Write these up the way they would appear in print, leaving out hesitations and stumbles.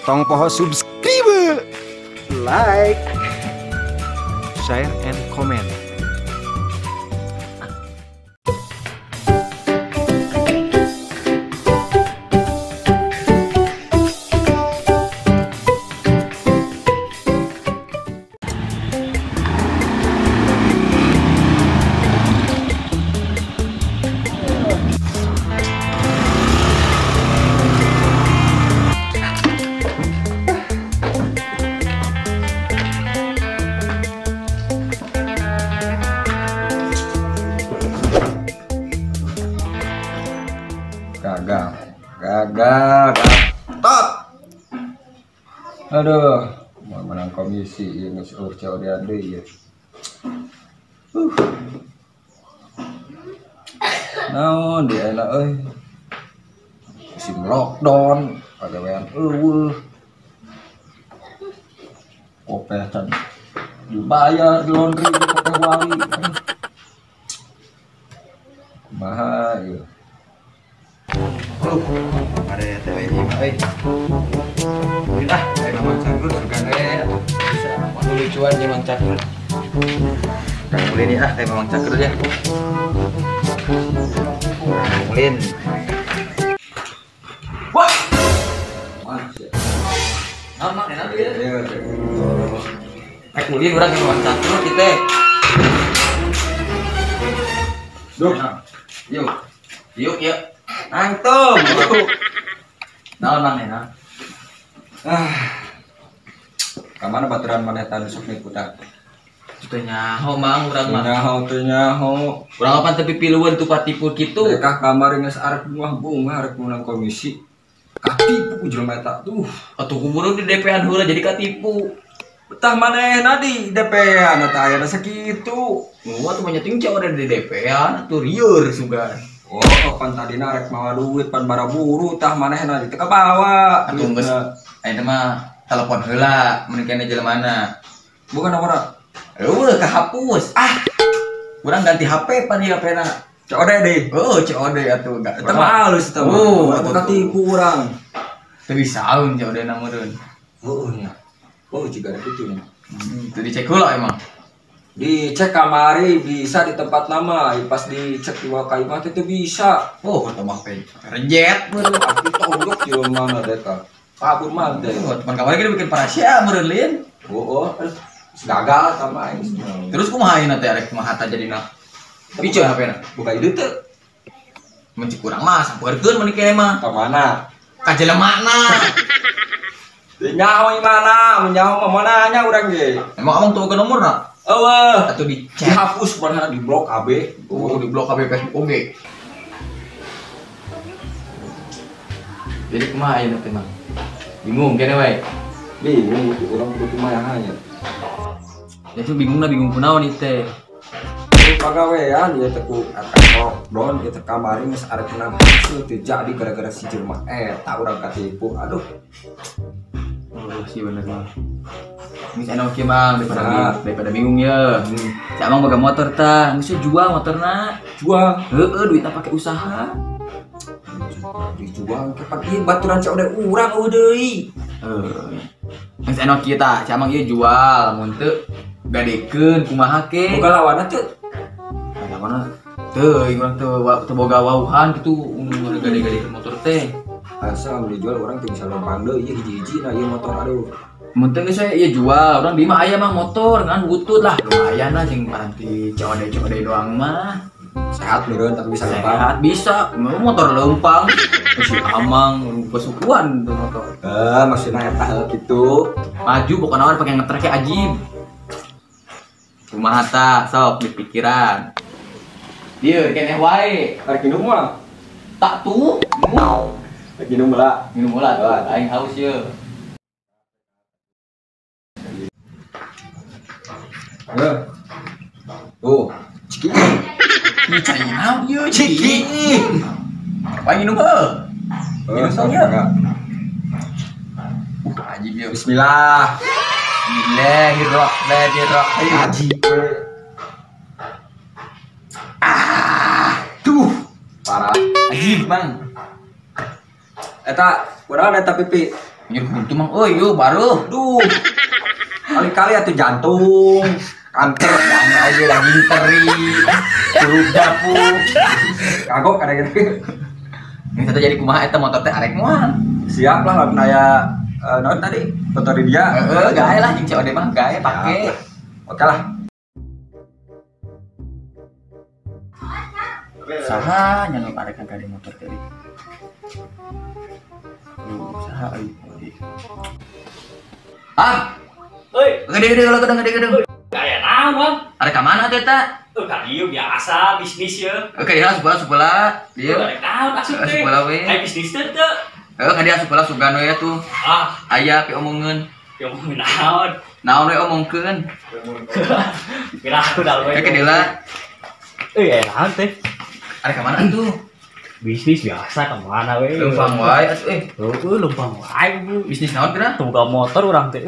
Tong poho subscribe, like, share and comment. Gagal. Top. Aduh, mau menang komisi ini suruh jauh dia ya. Naon dia enak musim lockdown pegawaian kopetan dibayar di laundry di pakai wali. Mahal ya. Ada TW ini, udah, kayak Mang Cagur juga kayak bisa waktu lucuan ya Mang Cagur. Kang Mulin ya, kayak Mang Cagur ya. Kang Mulin. Wah, Masya. enak ya. Kang Mulin orang yang Mang Cagur kita. Duh, Yuk. Antum. Naon enak. Kamana baturan maneh tan sok niputa. Teu nyaho mang urang mah. Nyaho. Urang apa tapi pilueun tu patipu kitu. Dekah kamari geus arep buah bunga arep menang komisi. Katipu jelema eta tuh. Atuh kuburu di DP-an heula jadi katipu. Betah maneh di DP-an eta aya sakitu. Gua tuh menyeting cewek ada di DP-an atuh rieur sugan. Oh, pan tadina arek mawa duit pan bara buru tah manehna di teu kabawa. Atuh geus aya mah telepon heula mun kene jelemana. Bukan nomor. Eueuh kahapus. Urang ganti HP pan ieu HP-na. COD deh. Oh, COD atuh enggak. Eta mah halus eta mah. Atuh katipu urang. Teu bisaeun COD-na meureun. Heueuh nya. Oh, jiga ada kitu nya. Teu dicek heula emang. Dicek kamari bisa di tempat nama, pas dicek di wakai mah itu bisa. Oh, kata mah pe. Rejet Baru aku togok di mana deka. Kabur mah teh. teman kamari kita bikin parasia meureun lin. Oh, gagal sama aing. Terus kumaha ieu teh arek kumaha teh jadina. Piceun HP-na. Buka ide teh. Mencik urang mah sampeurkeun mun kene mah. Ka mana? Ka jelemana. Nyaho mana? Nyaho mah mana nya urang ge. Emang abang tuh ke nomorna? Eueuh, Atau dicek? dihapus mana di blok AB. Oh, di blok KB Facebook oge. Jadi kumaha ieu teh mah? Bingung kene we. Bingung urang kudu mah hanya. Ya tuh bingung kunaon ieu teh. Pagawean ya teku akan lockdown ya kamari geus arep menang hasil teu jadi gara-gara si jelema eta urang katipu. Aduh. Oh, sih bener mah. Geus enak kieu mah daripada bingung ya. Si Abang boga motor tah, geus jual motorna. Jual. Heeh, duitna pake usaha. Dijual ke pagi baturan COD urang deui. Geus enak kieu tah, si Abang ieu jual mun teu gadekeun kumaha ke? Boga lawanna teu. Mana teu urang teu boga wauhan kitu gade-gadekeun motor teh. Asal dijual orang teu bisa lompang deui ieu hiji-hiji na ieu motor aduh. Mun teu geus ieu jual, urang di mah aya mah motor kan butut lah lumayan lah jeung paranti COD doang mah. Sehat meureun tapi bisa lompang. Sehat bisa, motor leumpang. Si Amang pesukuan tuh motor. Maksudna eta kitu. Maju pokona naon pake ngetrek ajib. Kumaha tah sok dipikiran. Dieu keneh wae. Arek minum mah. Tak tuh. Minum heula. Minum heula tuh, aing haus ye. Tuh, ciki. Ini cai naon ye ciki. Apa minum heuh? Minum Sok ya. enggak. Ajib ye. Bismillah. Bismillahirrahmanirrahim. Ajib. Tuh, Parah. ajib mang. Eta, kurang eta pipi. Nyuruh itu mang, oh yuk baru. Duh. Kali-kali atuh jantung, kanker, Yang aja lagi teri, suruh dapu. kagok ada gitu. Ini satu jadi kumaha eta motor teh arek moal. Siap lah lamun aya naon tadi? Foto di dia. Gawe lah jeung COD mah gawe pake. Oke lah. Saha nya nu arek kagade motor teh. Saha euy. Ah, Euy, gede kalau gede. kayak naon, Bang? Arek ka mana teh eta? Kan ieu biasa bisnis ya. Oke, ya sebelah. Dia. Karek naon asup teh? Sebelah we. Kayak bisnis teh teu. Ka dia sebelah sugan we tuh. Ah, Aya pi omongeun. yang mau naon? Naon we omongkeun? Kira udah we. Kayak dia lah. Ya naon teh? Arek ka mana tuh? Bisnis biasa kemana we? Lempang wae atuh Lempang wae bu. Bisnis naon kira? Tunggu motor urang teh.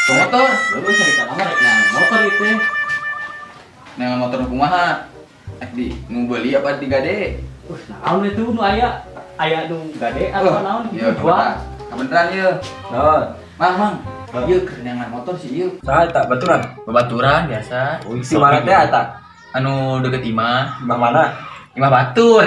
Motor. Lu cari ka mana rek motor itu. Nah motor kumaha? Di nu beuli apa digade? Naon itu nu aya? Aya nu gade apa naon? Iya, Dua. kebenaran ieu. Naon? Mang. Ieu keur neangan motor sih ieu. Saha eta baturan? Babaturan biasa. Si mana teh eta? Anu deket imah. Imah mana? Imah batur.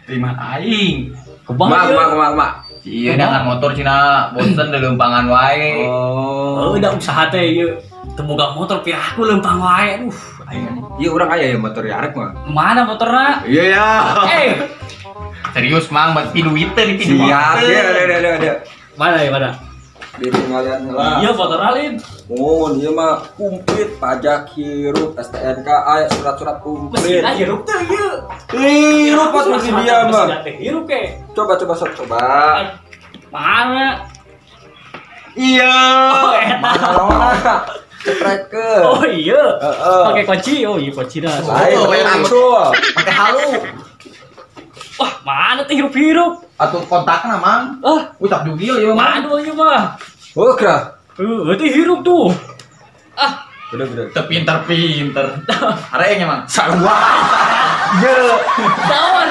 Imah aing. Kumaha? Iya neangan motor cina bosen di lempangan wae. Oh, udah usaha teh ieu. Temoga motor piraku lempang wae. Aduh, Iya urang aya ya motor ya arek mah. mana motorna? Iya ya. Serius mang, buat piduit teh di Siap ya, ada. Mana ya mana? Di tinggalan heula. Iya motor alin. Oh, dia mah komplit pajak hirup STNK aya surat-surat komplit. Mesin aja hirup teh ieu. Hirup pas mesin dia mah. Hirup ke. Coba. Mana? Iya. Oh, eta. Mana? Ceprek ke. Oh iya. Heeh. Pakai kunci. Oh iya kunci dah. Lain, langsung. Pakai halu. Wah, mana teh hirup-hirup? Atuh kontakna mang. Ucap dugil ieu mang. Mana ieu mah? Oh, kira. Itu hirup tuh. Ah, Bener. Teu pinter. Arenya mang. Sarua. Iya. daun.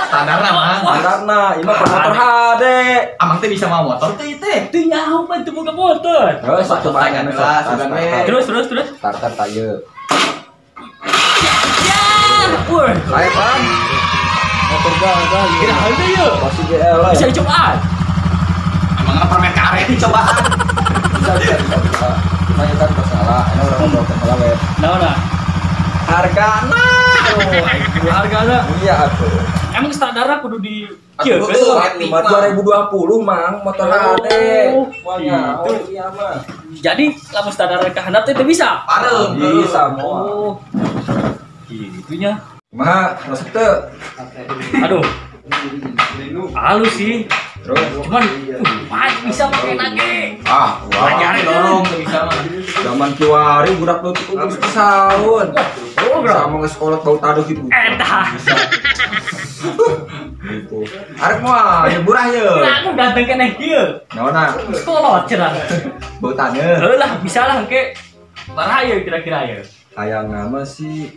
Standarna mang. Karena ini mah motor HD. Amang teh bisa mau motor teh teh. Teu nyaho mah teu boga motor. Coba anu Terus. starter taye. Ya, woi. Ayo, Bang. Motor gagal. Kira ada ya? Masih GL ya. Bisa dicobaan. Amang permen karet dicobaan. Bisa. Cuma ya kan salah. Ini orang salah we. Nah. Hargana. Oh, hargana. Iya atuh. Emang standarnya kudu di kieu Atuh, kan? etik, Cuma 2020 mang motor HD. Oh, Semuanya. gitu. Oh iya mah. Jadi lamun standar ka handap teh teu bisa. Parem. Bisa mau. Oh. Gitunya. Mah masuk teu. Aduh, halus sih. Terus Cuman bisa pakai nage. Belajarin dorong teu bisa mah. zaman kiwari budak nu tuh geus pisaun. Oh, bro. Sama geus kolot bau taduh gitu. Eta. Gitu. Arek mah ya murah ye. Aku ganteng keneh kieu. Naonna? Kolot cenah. Bau taneuh. Heulah bisa lah engke. Baraha kira-kira ya. Kayak nama sih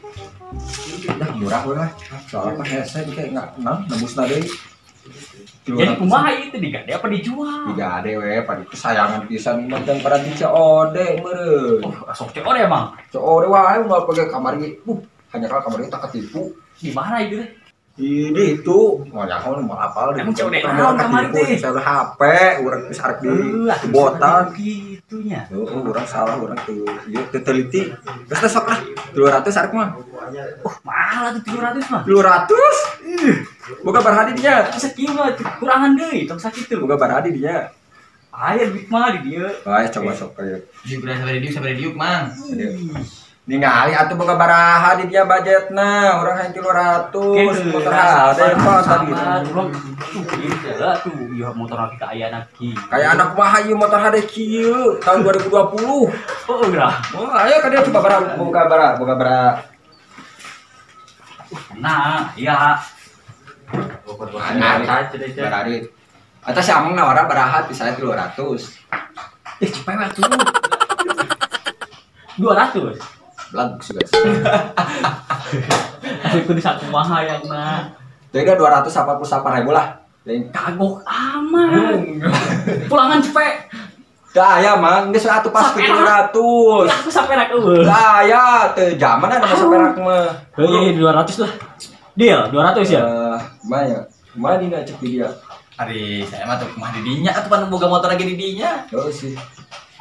dah murah we lah. Soalnya mah hese kayak enggak nembus deui. Jadi kumaha itu digade apa dijual? Tiga ade we pada kesayangan pisan mah jeung pada di COD meureun. Sok COD emang. COD wae mau pakai kamar ge. Hanya kalau kamar ge tak ketipu. Di mana itu teh? Ini itu mau nyaho mau apal Emang COD naon kamar teh? Saya HP urang geus arek di botan. Gitunya. Urang salah urang teu ieu teu teliti. Geus sok lah 200 arek mah. Mahal tuh 700 mah. 200. Boga barhadi dia. Sakieu mah kurangan deui tong sakitu. Boga barhadi dia. Aya duit mah di dieu. Bae coba sok aya. Juga sampai diuk mang. Ningali atuh boga baraha di dia budgetna, urang hanya 200 motor HD mah tadi. Tuh, ieu motor lagi ka aya lagi. Kayak anak mah ieu motor HD kieu tahun 2020. Oh, urang. Oh, ayo ka dia coba boga bara. Nah, iya. Barari. Atas si Amang nawaran baraha di saya 200. Cepet lah tuh. 200. Bagus guys. Aku di satu maha yang na. Jadi 248.000 lah. Lain Kagok amat. Pulangan cepet. dah ya mang, geus atuh pas Sampai 700. Aku sampai rak eueuh. Lah ya, teu zaman ada masa perak mah. Heuh 200 lah. Deal 200 ya. Maya. Mana dina cek di dia? Ari saya mah tuh mah didinya atuh pan boga motor lagi didinya. Oh sih.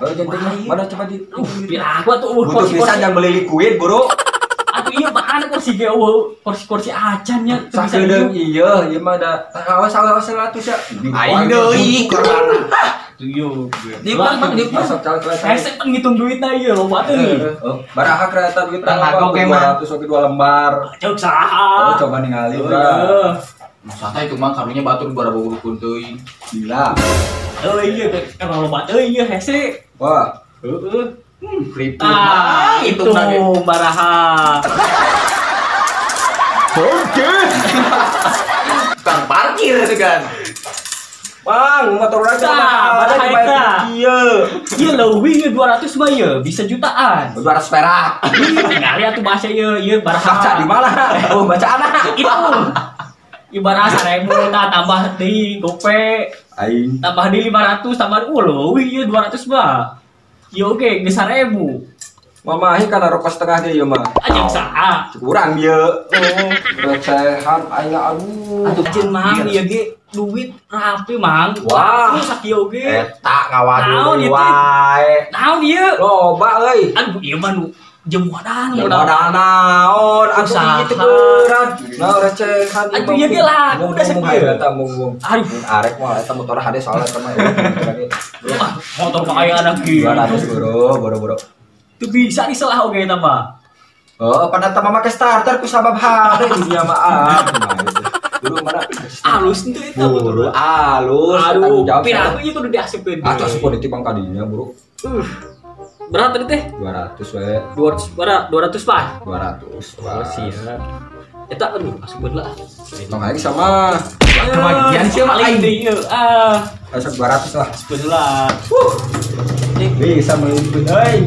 Oh jenting mana coba di. Pira aku tuh Butuh pisan yang beli liquid, Bro. Atuh iya mana kursi ge kursi acannya tuh bisa Sakedeung dihidup. ieu mah da awas 100 ya. Aing deui korban. Tuh yo. Di mang di Masuk calculator. Hese kan ngitung duitna ieu loba teuh. Oh, baraha kereta duit Tang kagok emang. 200 oke 2 lembar. Cok Oh, saha. coba ningali, Oh, Bro. iya. Masa itu mang karunya batur bara bogurukun teuing. Gila. Oh iya kan loba teuh ieu hese. Wah, Heeh. Ribu Ah, itu baraha. oke. Tukang parkir itu kan. Bang, motor urang Tah, baraha eta. Iya. Ieu leuwih 200 mah ieu bisa jutaan. 200 perak. Ih, tinggali atuh bahasa ieu baraha. Baca di mana? Oh, baca anak. Itu. Ibarat 1000 nah tambah di gope, Aing. tambah di 500 tambah leuwih ieu 200 mah. Ya oke, geus 1000. Mamahi kana rokok setengah dia mah. Ajeng saha? Kurang dia. Oh, recehan aing aduh. Atuh cin mang ieu ge duit rapi mang. Wah. Sakieu ge. Eta Naon ngawadu itu? wae. Naon ieu? Loba euy. Aduh ieu mah nu jemuadan Modal naon? Aku Usaha. gitu berat. Nah recehan. Atuh ieu ge laku udah sakieu. Eta mung. Aduh, Arek mah eta motor hade soalnya teman. motor mah aya anak kieu. 200 boro. Teu bisa diselah oge eta mah. Oh, pada mah make starter ku sabab hade di dia mah. Dulu mana? Alus teu eta Buru motor. alus. Aduh, pira aku ieu kudu diasupkeun. Atuh sepon ditipang kadinya, Bro. Berat tadi teh? 200 we. 200 berat, 200 pak. 200. Oh siap. Eta aduh asupkeun lah. Tong aing sama. Kebagian sih mah paling aing. deui ieu. Ah, Asap 200 lah. asupkeun lah. Bisa melimpin euy.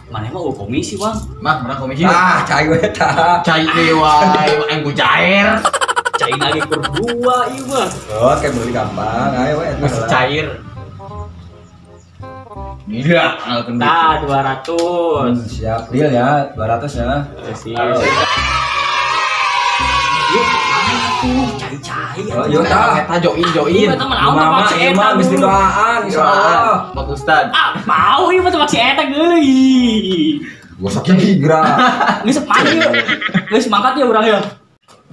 Mana mah komisi, Bang. Mah menang komisi. Ah, cai we tah. Cai deui wae aing ku cair. Cai lagi kur 2 ieu mah. Oh, kayak beli gampang. Ayo we Masih cair. Gila, ngalkeun duit. Nah, 200. Siap deal ya, 200 ya. Siap. Yuk, tuh cai-cai. Oh, yuk tah. Eta join. Iya, teman aku Mama tempat si ieu eta mah geus dulu. doaan insyaallah. Pak Ustad. Ah, mau ieu mah tempat si eta geuleuh. Gosok gigra. Geus mangkat yuk. Geus mangkat ya urang ya.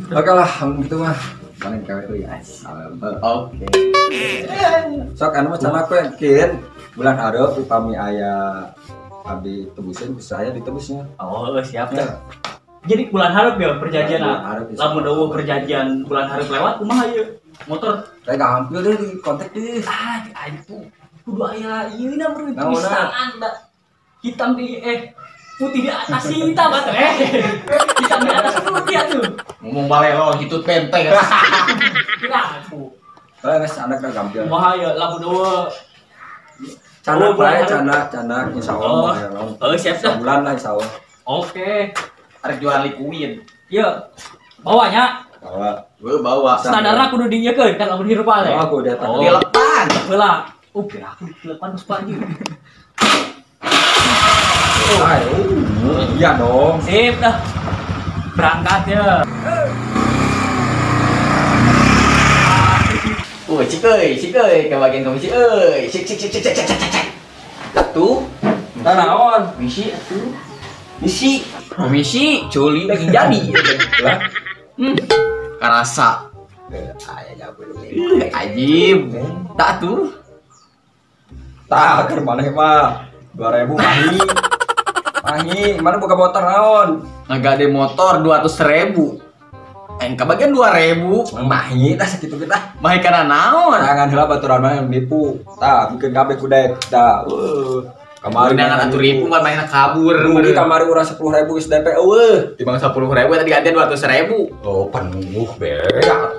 Oke lah, gitu mah. Paling kawe tuh ya. Oke. Sok anu mah cenah aku yakin bulan hareup upami aya abi tebusin bisa aya ditebusnya. Oh, siap Ya. ya. Jadi bulan hareup ya perjanjian. Bulan hareup bisa. Lamun eueuh perjanjian bulan hareup lewat kumaha ieu? Motor. Kayak gampil deh di kontak deh. Ah, di aduh. Kudu aya ieu na bro Naona? tulisan da. Hitam di putih di atas hitam atuh hitam di atas putih atuh. Ngomong balelo gitu pempeng. Kira aku. Kalau geus anak da gampil. Kumaha ya lamun eueuh. Canak Oh, bulan bae hareup. canak Oh. insyaallah. Oh, siap dah. Sebulan lah insyaallah. Oke. Arek jualan liquid. Ieu. Bawanya Bawa. Gue bawa. standarna kudu dinyeukeun kan lamun hirup ale. Oh, aku udah tahu. Oh. Di lepan. Heula. Kira aku di depan geus panjang. Iya dong. Sip dah. Berangkat ya. Cik euy, ke bagian komisi euy. Cik. Atuh, Tah naon? misi atuh. Misi, komisi culi lagi jadi. Lah, Karasa. Aya jago dulu. Ajib. Tak tuh. tah keur maneh mah 2000 mahi. Mahi, mana buka motor naon? Ngagade motor 200.000. Kebagian 2.000. Mahi tah sakitu kita. Mahi kana naon? Jangan heula baturan mah yang nipu. Tah, bikin kabeh ku dek. Tah, Kemarin dengan atuh ribu kan mainnya kabur. Rugi kamari urang 10.000 geus DP eueuh. Timbang 10.000 tadi gantian 200.000. Oh, penuh beda.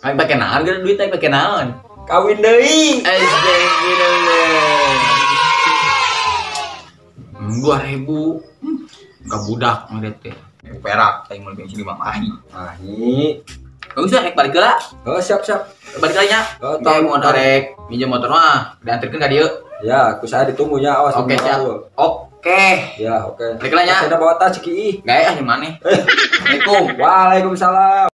Aing pake naon geus duit aing pake naon? Kawin deui. Astagfirullah. 2.000. Budak budak ngeliat teh. Perak aing mau bensin di Mang Ahi. Mahi. Bagus ya, balik ke lah. Oh, siap. Balik lagi nya. Oh, Oke, mau tarik minjem motor mah. Diantarkan ka dieu. Ya, aku saya ditunggu ya, awas. Oke, siap. Oke. Ya, oke. Balik lagi nya. Saya bawa tas ciki. Gaya ah yang mana? Assalamualaikum. Waalaikumsalam.